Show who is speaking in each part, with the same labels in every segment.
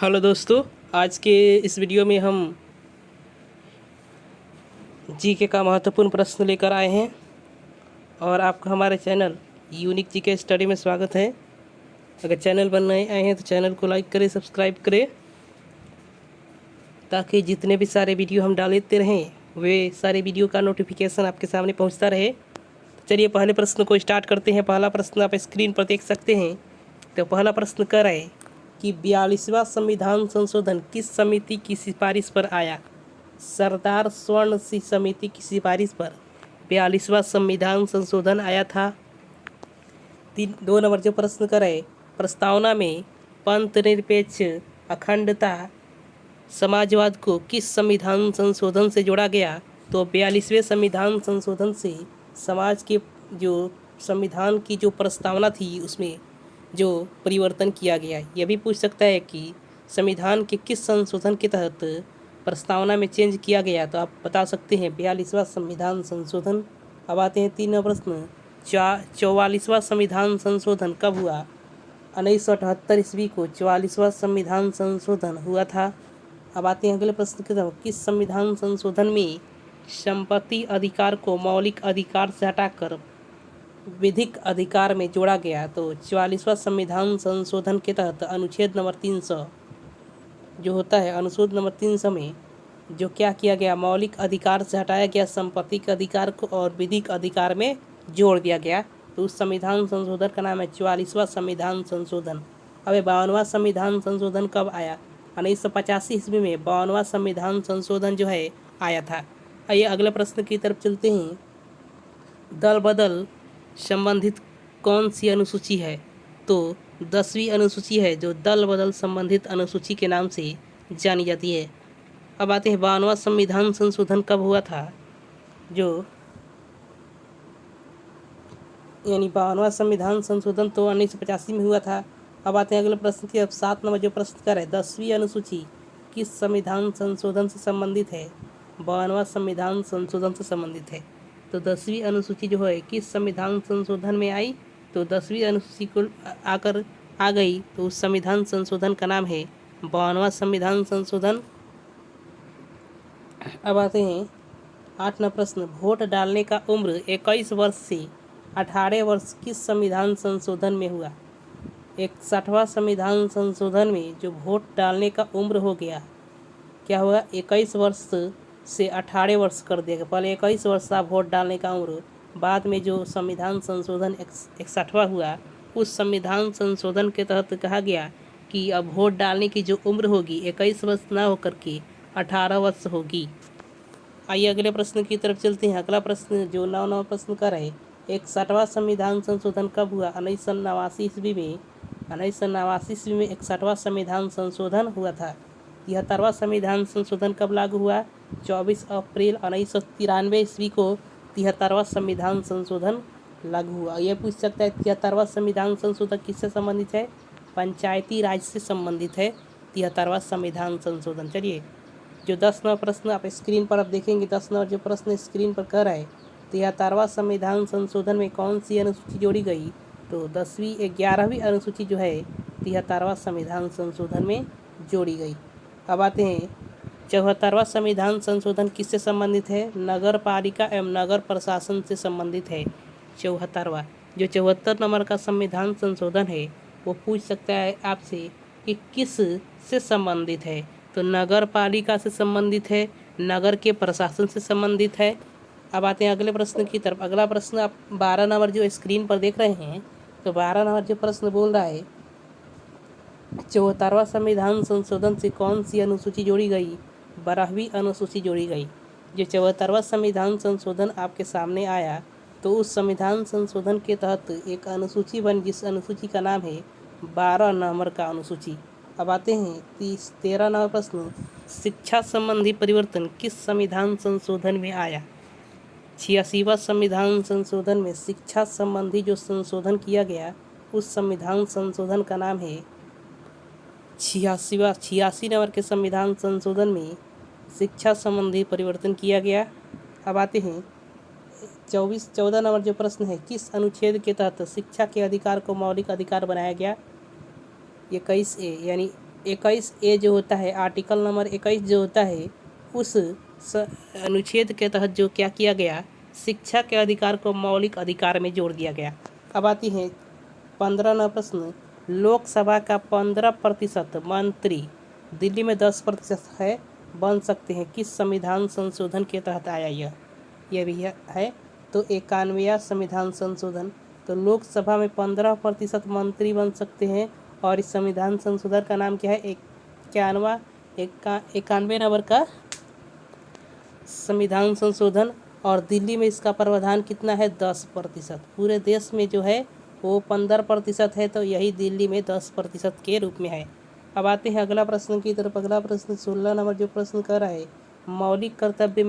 Speaker 1: Hello दोस्तों, आज के इस वीडियो में हम जीके का महत्वपूर्ण प्रश्न लेकर आए हैं और आपका हमारे चैनल यूनिक जीके स्टडी में स्वागत है। अगर चैनल पर नए आए हैं तो चैनल को लाइक करें, सब्सक्राइब करें ताकि जितने भी सारे वीडियो हम डालते रहें वे सारे वीडियो का नोटिफिकेशन आपके सामने पहुंचता रहे। तो चलिए पहले प्रश्न को स्टार्ट करते हैं। पहला प्रश्न आप स्क्रीन पर देख सकते हैं। तो पहला प्रश्न कर रहे कि 42वां संविधान संशोधन किस समिति की सिफारिश पर आया? सरदार स्वर्ण सिंह समिति की सिफारिश पर 42वां संविधान संशोधन आया था। 2 नंबर जो प्रश्न करे, प्रस्तावना में पंथ निरपेक्ष अखंडता समाजवाद को किस संविधान संशोधन से जोड़ा गया? तो 42वें संविधान संशोधन से समाज के जो संविधान की जो प्रस्तावना थी उसमें जो परिवर्तन किया गया। यह भी पूछ सकता है कि संविधान के किस संशोधन के तहत प्रस्तावना में चेंज किया गया, तो आप बता सकते हैं 42वां संविधान संशोधन। अब आते हैं 3 प्रश्न, 44वां संविधान संशोधन कब हुआ? 1978 ईस्वी को 44वां संविधान संशोधन हुआ था। अब आते हैं अगले प्रश्न की तरफ, किस संविधान संशोधन में संपत्ति अधिकार को मौलिक अधिकार से हटाकर विधिक अधिकार में जोड़ा गया? तो 44वां संविधान संशोधन के तहत अनुच्छेद नंबर 300 जो होता है, अनुच्छेद नंबर 300 में जो क्या किया गया, मौलिक अधिकार से हटाया गया संपत्ति के अधिकार को और विधिक अधिकार में जोड़ दिया गया। तो उस संविधान संशोधन का नाम है 44वां संविधान संशोधन। अब 52वां संविधान संशोधन कब आया? 1985 ईस्वी में 52वां संविधान संशोधन जो है आया था। आइए अगले प्रश्न की तरफ चलते हैं। दल बदल संबंधित कौन सी अनुसूची है? तो 10वीं अनुसूची है जो दल बदल संबंधित अनुसूची के नाम से जानी जाती है। अब आते हैं 52वां संविधान संशोधन कब हुआ था? जो यानी 52वां संविधान संशोधन तो 1985 में हुआ था। अब आते हैं अगले प्रश्न की। अब 7 नंबर जो प्रश्न कर है, 10वीं अनुसूची किस संविधान संशोधन से संबंधित है? 52वां संविधान संशोधन से संबंधित है। तो 10वीं अनुसूची जो है किस संविधान संशोधन में आई? तो 10वीं अनुसूची को आकर आ गई तो उस संविधान संशोधन का नाम है 52वां संविधान संशोधन। अब आते हैं 8 नंबर प्रश्न, वोट डालने का उम्र 21 वर्ष से 18 वर्ष किस संविधान संशोधन में हुआ? 61वां संविधान संशोधन में जो वोट डालने का उम्र हो गया, क्या हुआ, 21 वर्ष से 18 वर्ष कर दिया गया। पहले 21 वर्ष था वोट डालने का उम्र, बाद में जो संविधान संशोधन 61वां हुआ उस संविधान संशोधन के तहत कहा गया कि अब वोट डालने की जो उम्र होगी 21 वर्ष ना होकर के 18 वर्ष होगी। आइए अगले प्रश्न की तरफ चलते हैं। अगला प्रश्न जो 9 प्रश्न का है, 61वां संविधान संशोधन कब हुआ? 1989 ईस्वी में। 1989 ईस्वी में 61वां संविधान संशोधन हुआ था। 73वां संविधान संशोधन कब लागू हुआ? 24 अप्रैल 1993 ईस्वी को 73वां संविधान संशोधन लागू हुआ। यह पूछ सकता है 73वां संविधान संशोधन किससे संबंधित है? पंचायती राज से संबंधित है 73वां संविधान संशोधन। चलिए जो 10 नंबर प्रश्न आप स्क्रीन पर आप देखेंगे, 10 नंबर जो प्रश्न स्क्रीन पर कर रहा है, 73वां संविधान संशोधन में कौन सी अनुसूची जोड़ी गई? तो 11वीं अनुसूची जो है 73वां संविधान संशोधन में जोड़ी गई। अब आते हैं 74वां संविधान संशोधन किससे संबंधित है? नगर पालिका एवं नगर प्रशासन से संबंधित है 74वां। जो 74 नंबर का संविधान संशोधन है वो पूछ सकता है आपसे कि किस से संबंधित है? तो नगर पालिका से संबंधित है, नगर के प्रशासन से संबंधित है। अब आते हैं अगले प्रश्न की तरफ। अगला प्रश्न आप 12 नंबर जो स्क्रीन पर देख रहे हैं, तो 12 नंबर जो प्रश्न बोल रहा है, 74वां संविधान संशोधन से कौन सी अनुसूची जोड़ी गई? 12वीं अनुसूची जोड़ी गई। जो 74वां संविधान संशोधन आपके सामने आया तो उस संविधान संशोधन के तहत एक अनुसूची बनी जिस अनुसूची का नाम है 12 नंबर का अनुसूची। अब आते हैं 13 नंबर प्रश्न, शिक्षा संबंधी परिवर्तन किस संविधान संशोधन में आया? 86वां संविधान संशोधन में शिक्षा संबंधी जो संशोधन किया गया उस संविधान संशोधन का नाम है 86 नंबर के संविधान संशोधन में शिक्षा संबंधी परिवर्तन किया गया। अब आते हैं 14 नंबर जो प्रश्न है, किस अनुच्छेद के तहत शिक्षा के अधिकार को मौलिक अधिकार बनाया गया? 21A यानी 21A जो होता है, आर्टिकल नंबर 21 जो होता है, उस अनुच्छेद के तहत जो क्या किया गया, शिक्षा के अधिकार को मौलिक अधिकार में जोड़ दिया गया। अब आती है 15वां प्रश्न, लोकसभा का 15% मंत्री दिल्ली में 10% है बन सकते हैं, किस संविधान संशोधन के तहत आया यह भी है। तो 91वां संविधान संशोधन। तो लोकसभा में 15% मंत्री बन सकते हैं और इस संविधान संशोधन का नाम क्या है, 91 नंबर का संविधान संशोधन। और दिल्ली में इसका प्रावधान कितना है, 10%। पूरे देश में जो है वो 15% है, तो यही दिल्ली में 10% के रूप में है। अब आते हैं अगला प्रश्न की तरफ। अगला प्रश्न 16 नंबर जो प्रश्न कर रहा है, मौलिक कर्तव्य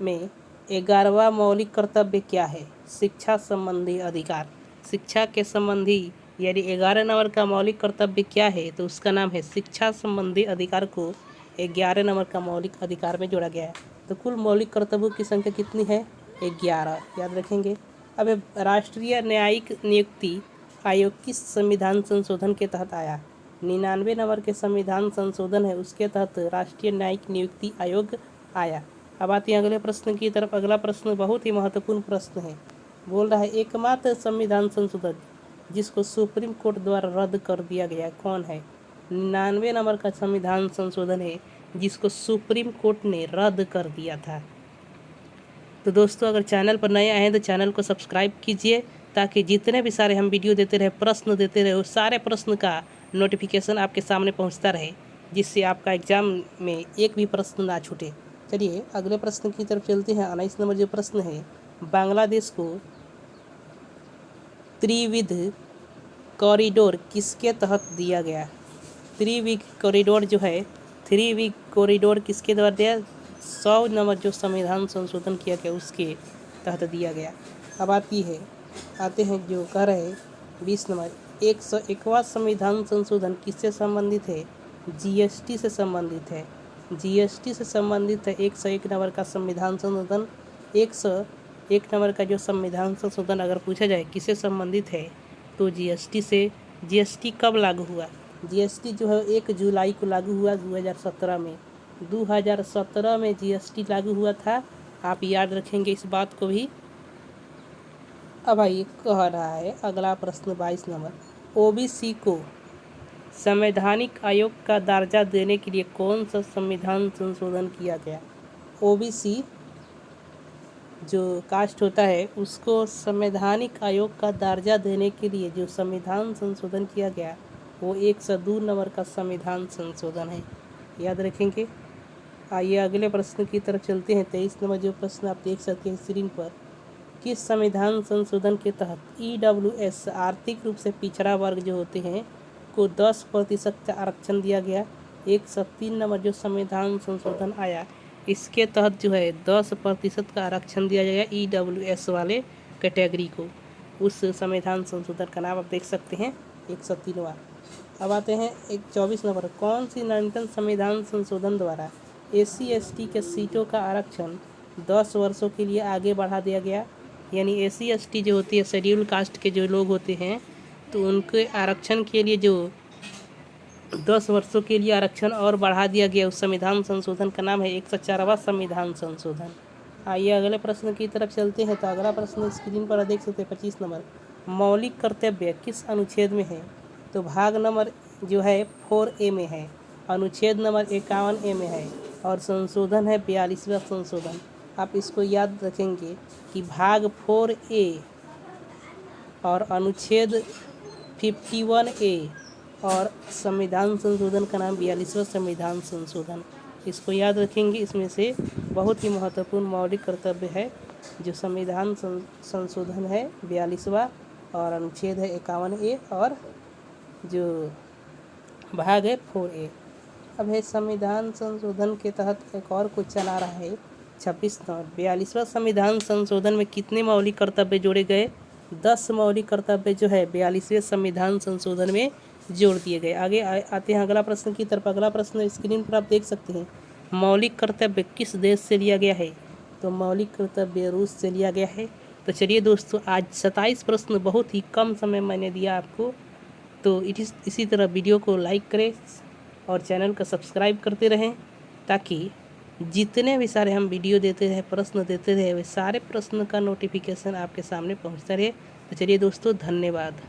Speaker 1: में 11वां मौलिक कर्तव्य क्या है, शिक्षा संबंधी अधिकार। शिक्षा के संबंधी यानी 11 नंबर का मौलिक कर्तव्य क्या है, तो उसका नाम है शिक्षा संबंधी अधिकार को 11 नंबर का मौलिक अधिकार में जोड़ा गया है। तो कुल मौलिक कर्तव्यों की संख्या कितनी है, 11, याद रखेंगे। अब राष्ट्रीय न्यायिक नियुक्ति आयोग किस संविधान संशोधन के तहत आया, 99 नंबर के संविधान संशोधन है, उसके तहत राष्ट्रीय न्यायिक नियुक्ति आयोग आया। अब आते हैं अगले प्रश्न की तरफ। अगला प्रश्न बहुत ही महत्वपूर्ण प्रश्न है। बोल रहा है एकमात्र संविधान संशोधन जिसको सुप्रीम कोर्ट द्वारा रद्द कर दिया गया कौन है, 99 नंबर का संविधान संशोधन है जिसको सुप्रीम कोर्ट ने रद्द कर दिया था। तो दोस्तों अगर चैनल पर नए आए हैं तो चैनल को सब्सक्राइब कीजिए ताकि जितने भी सारे हम वीडियो देते रहे, प्रश्न देते रहे, उस सारे प्रश्न का नोटिफिकेशन आपके सामने पहुंचता रहे, जिससे आपका एग्जाम में एक भी प्रश्न ना छूटे। चलिए अगले प्रश्न की तरफ चलते हैं। 19 नंबर जो प्रश्न है, बांग्लादेश को त्रिविध कॉरिडोर किसके तहत दिया गया। त्रिविध कॉरिडोर जो है, त्रिविध कॉरिडोर किसके द्वारा दिया, 100 नंबर जो संविधान संशोधन किया गया उसके तहत दिया गया। अब आते हैं जो कह रहे 20 नंबर, 101वां संविधान संशोधन किससे संबंधित है, जीएसटी से संबंधित है। जीएसटी से संबंधित है 101 नंबर का संविधान संशोधन। 101 नंबर का जो संविधान संशोधन अगर पूछा जाए किससे संबंधित है तो जीएसटी से। जीएसटी कब लागू हुआ, जीएसटी जो है 1 जुलाई को लागू हुआ 2017 में। 2017 में जीएसटी लागू हुआ था, आप याद रखेंगे इस बात को भी। अब आइए कह रहा है अगला प्रश्न 22 नंबर, ओबीसी को संवैधानिक आयोग का दर्जा देने के लिए कौन सा संविधान संशोधन किया गया। ओबीसी जो कास्ट होता है उसको संवैधानिक आयोग का दर्जा देने के लिए जो संविधान संशोधन किया गया वो 102 नंबर का संविधान संशोधन है, याद रखेंगे। आइए अगले प्रश्न की तरफ चलते हैं। 23 नंबर जो प्रश्न आप देख सकते हैं स्क्रीन पर, किस संविधान संशोधन के तहत ईडब्ल्यूएस आर्थिक रूप से पिछड़ा वर्ग जो होते हैं को 10% का आरक्षण दिया गया। 103 नंबर जो संविधान संशोधन आया इसके तहत जो है 10% का आरक्षण दिया जाएगा ईडब्ल्यूएस वाले कैटेगरी को। उस संविधान संशोधन का नाम आप देख सकते हैं 103वां। अब आते हैं 24 नंबर, कौन सी नवीनतम संविधान संशोधन द्वारा SC/ST के सीटों का आरक्षण 10 वर्षों के लिए आगे बढ़ा दिया गया। यानी SC/ST जो होती है शेड्यूल कास्ट के जो लोग होते हैं तो उनके आरक्षण के लिए जो 10 वर्षों के लिए आरक्षण और बढ़ा दिया गया, उस संविधान संशोधन का नाम है 104वां संविधान संशोधन। आइए अगले प्रश्न की तरफ चलते हैं। तो अगला प्रश्न स्क्रीन पर देख सकते हैं 25 नंबर, मौलिक कर्तव्य किस अनुच्छेद में है। तो भाग नंबर जो है 4A में है, अनुच्छेद नंबर 51A में है और संशोधन है 42वां संशोधन। आप इसको याद रखेंगे कि भाग 4A और अनुच्छेद 51A और संविधान संशोधन का नाम 42वां संविधान संशोधन। इसको याद रखेंगे। इसमें से बहुत ही महत्वपूर्ण मौलिक कर्तव्य है जो संविधान संशोधन है 42वां और अनुच्छेद है 51A और जो भाग है 4A। अब है संविधान संशोधन के तहत एक और क्वेश्चन आ रहा है 26 नंबर, 42वां संविधान संशोधन में कितने मौलिक कर्तव्य जोड़े गए। 10 मौलिक कर्तव्य जो है 42वें संविधान संशोधन में जोड़ दिए गए। आगे आते हैं अगला प्रश्न की तरफ। अगला प्रश्न स्क्रीन पर आप देख सकते हैं, मौलिक कर्तव्य किस देश से लिया गया है। तो मौलिक कर्तव्य रूस से लिया गया है। तो चलिए दोस्तों आज 27 प्रश्न, बहुत ही कम समय मैंने दिया आपको, तो इसी तरह वीडियो को लाइक करें और चैनल को सब्सक्राइब करते रहें, ताकि जितने भी सारे हम वीडियो देते रहे, प्रश्न देते रहे, वे सारे प्रश्न का नोटिफिकेशन आपके सामने पहुंचता रहे। तो चलिए दोस्तों, धन्यवाद।